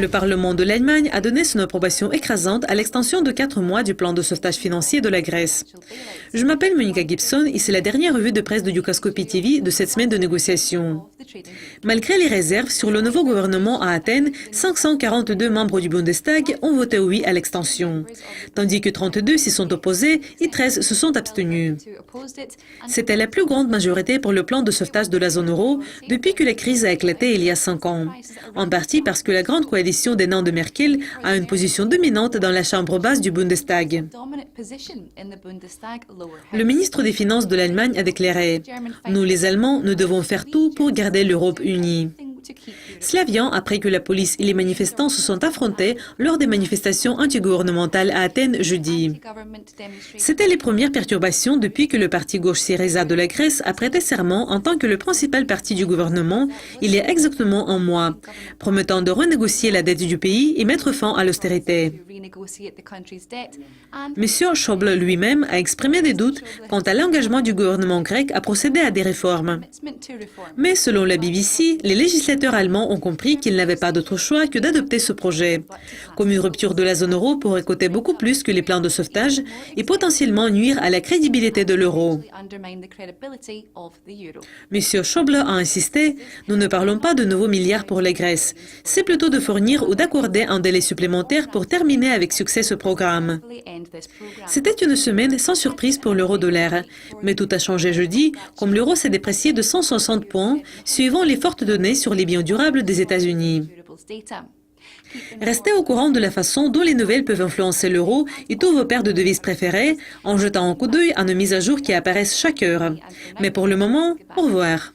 Le Parlement de l'Allemagne a donné son approbation écrasante à l'extension de 4 mois du plan de sauvetage financier de la Grèce. Je m'appelle Monica Gibson et c'est la dernière revue de presse de Dukascopy TV de cette semaine de négociations. Malgré les réserves sur le nouveau gouvernement à Athènes, 542 membres du Bundestag ont voté oui à l'extension, tandis que 32 s'y sont opposés et 13 se sont abstenus. C'était la plus grande majorité pour le plan de sauvetage de la zone euro depuis que la crise a éclaté il y a 5 ans, en partie parce que la grande coalition des nains de Merkel a une position dominante dans la chambre basse du Bundestag. Le ministre des Finances de l'Allemagne a déclaré « Nous, les Allemands, nous devons faire tout pour garder l'Europe unie ». Cela vient après que la police et les manifestants se sont affrontés lors des manifestations antigouvernementales à Athènes jeudi. C'était les premières perturbations depuis que le parti gauche Syriza de la Grèce a prêté serment en tant que le principal parti du gouvernement il y a exactement un mois, promettant de renégocier la dette du pays et mettre fin à l'austérité. M. Schäuble lui-même a exprimé des doutes quant à l'engagement du gouvernement grec à procéder à des réformes. Mais selon la BBC, les législateurs allemands ont compris qu'ils n'avaient pas d'autre choix que d'adopter ce projet, comme une rupture de la zone euro pourrait coûter beaucoup plus que les plans de sauvetage et potentiellement nuire à la crédibilité de l'euro. M. Schäuble a insisté, nous ne parlons pas de nouveaux milliards pour la Grèce, c'est plutôt de fournir ou d'accorder un délai supplémentaire pour terminer avec succès ce programme. C'était une semaine sans surprise pour l'euro-dollar, mais tout a changé jeudi, comme l'euro s'est déprécié de 160 points, suivant les fortes données sur les biens durables des États-Unis. Restez au courant de la façon dont les nouvelles peuvent influencer l'euro et tous vos paires de devises préférées en jetant un coup d'œil à nos mises à jour qui apparaissent chaque heure. Mais pour le moment, au revoir.